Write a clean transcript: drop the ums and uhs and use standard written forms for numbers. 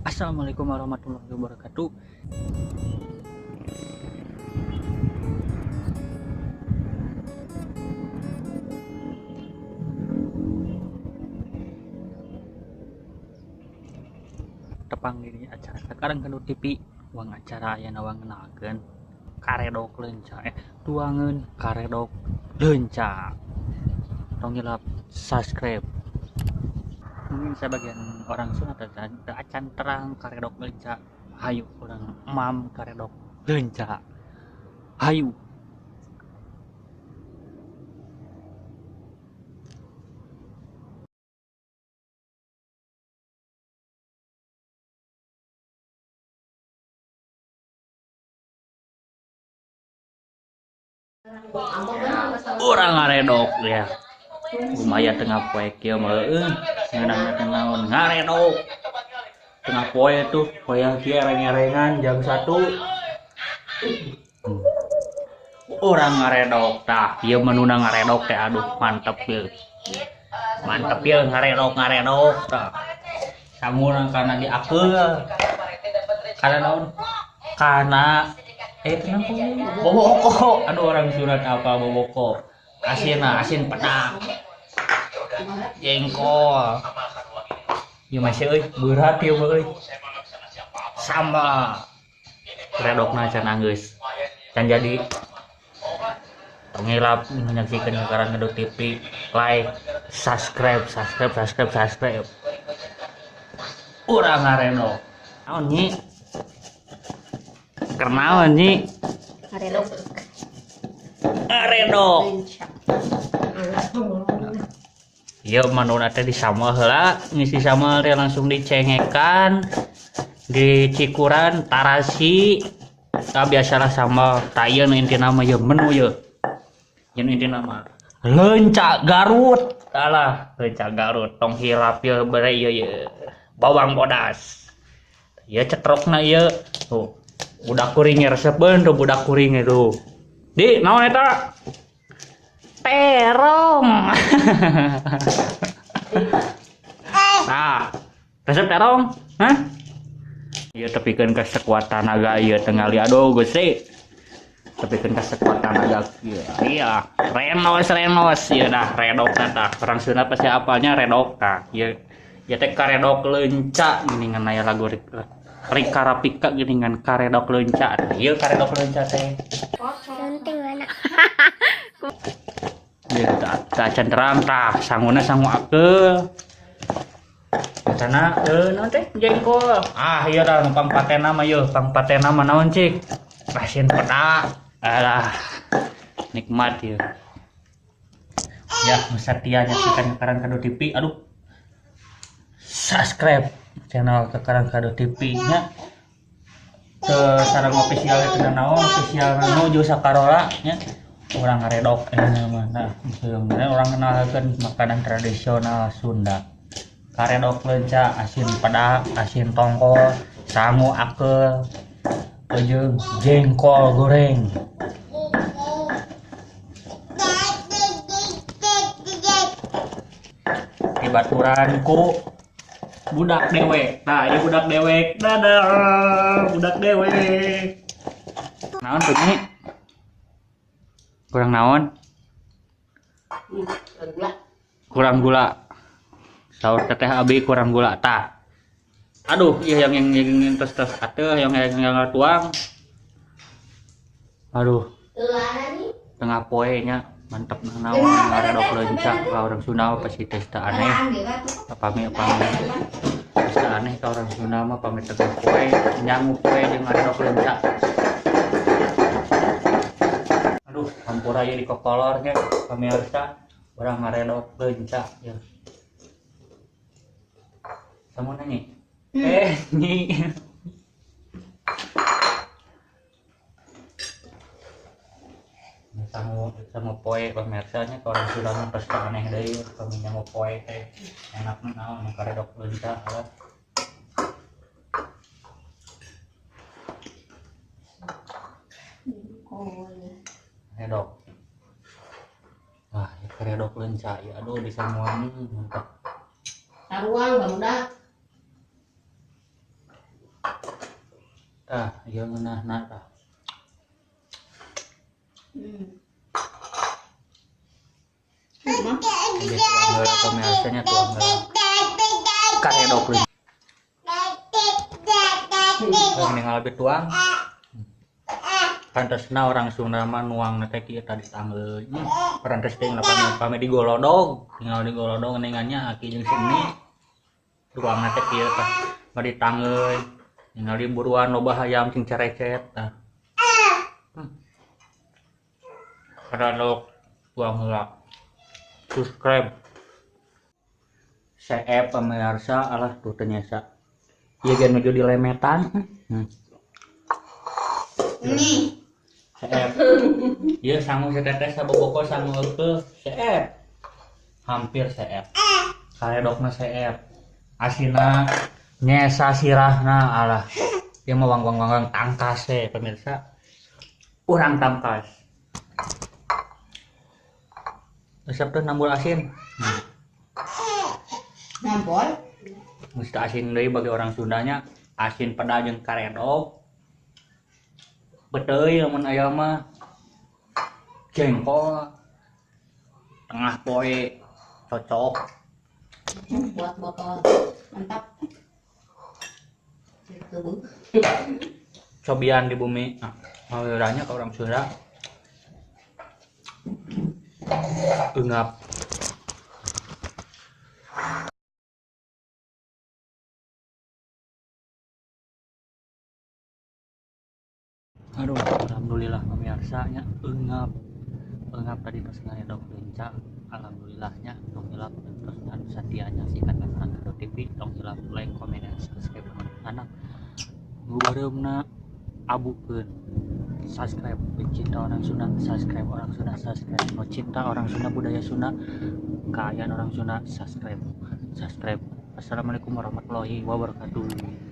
Assalamualaikum warahmatullahi wabarakatuh. Tepang ini acara sekarang kan TV uang acara yang nawang kenalkan karedok lenca tuangan karedok lenca tongilap subscribe. Mungkin sebagian orang Sunda acan terang karedok lenca hayu orang mam karedok lenca hayu. Orang ngaredok ya lumayan tengah poe kieu mah ngeunangna naon ngaredok tengah poe tuh poe kieu ereng-erengan jam 1 orang ngaredok tah ieu menuna ngaredok teh aduh mantep ya ngaredok tah samurang kana diakeul kana naon kana kenapa boboko aduh orang surat apa boboko asin pedak jengkol ya masih berat ya euy sama redokna can anggeus can jadi ngilap menyaksikan sekarang Ngedut TV like subscribe urang ngaredok naon nyi kernaon nyi ngaredok iya manuna teh disamel heula ngisi samel teh langsung dicengekan di cikuran tarasi biasalah sambal tah ieu intina mah ieu menu ieu yen intina mah lenca Garut alah lenca Garut tong hilap ieu bare ieu bawang bodas ieu cetrokna ieu tuh budak kuring resepkeun tuh budak kuring itu di naon eta terong nah resep terong hah ieu tepikeun ka sekuat tenaga ieu teu ngali aduh Gusti tepikeun ka sekuat tenaga iya renos ieu dah redokna tah orang Sunda pasti apalnya redok tah ieu teh karedok lenca geuningan aya lagu Rika Rapika geuningan karedok lenca ieu karedok lenca teh penting anak ieu tah can terang tah sanguna sangu akeul sana naon teh jengkol ieu dah nu pangpatena mah ieu pangpatena mah naon cik asin pedak alah nikmat ieu ya satia nyaksikan Karang Kado TV aduh subscribe channel Karang Kado TV nya ke sareng official teh naon official nuju Sakarola nya urang ngaredok mah nah orang kenalkeun makanan tradisional Sunda karedok lenca asin pedak asin tongkol sangu akeul jeung jengkol goreng dibaturan ku budak dewek nah ieu budak dewek dadah budak dewek naon tuh nyi kurang naon kurang gula saur teteh abi kurang gula tah aduh iya yang terus atuh yang tuang aduh tengah poe nya mantep naon ngaredok lenca ka orang Sunda pasti teh aneh pami pasti aneh ka orang Sunda mah pami tengah poe nyangu poe jeung ngaredok lenca aduh hampura ieu di kokolor ge pamirsa urang ngaredok lenca ya samun nyi nyi sama poe pemirsanya ke orang Sunda mah pasti aneh deui paminya mau poe teh enak naon karedok lenca redok ya karedok lenca ya aduh disamuan mantap taruang barudak iya ngeunah tah. Ini tuang heula pemirsanya tuang heula. Karedok leuwih. Mending lebih tuang. Pantesna orang Sunda mah nuang teh kieu tadi tangleul. Parantes teh pami digolodog, tinggal digolodog ngeningannya aki jeung sini. Tuang teh kieu tah. Mari tangleul. Tinggal diburuan loba hayam cing carecet tah. Karedok tuang heula. Subscribe. CF pemirsa alah tuh ternyata. Ieu ge nuju dilemetan. Ini CF. Ieu sangu setetes saboboko sangu eukeul CF. Hampir CF. Karedokna CF. Asina nyesa sirahna alah. Ieu mah wang tangkas pemirsa. Urang tangkas. Resep teh nambul asin. nampol. Mesti asin deui bagi orang Sundanya, asin peda jeung karedok. Beteuy lamun aya mah jengkol tengah poe cocok. Buat botol. Mantap. Gitu. Cobian di bumi. Nah, mauliranya ke orang Sunda. Engap. Aduh, alhamdulillah pemirsanya engap tadi pas ngaredok leunca. Alhamdulillahnya tong hilap terus satia nyaksikan Kanal TV, tong hilap like, comment, dan subscribe anak ngubareumna abukeun subscribe. Pencinta orang Sunda subscribe, orang Sunda subscribe, no cinta orang Sunda budaya Sunda keayaan orang Sunda subscribe. Assalamualaikum warahmatullahi wabarakatuh.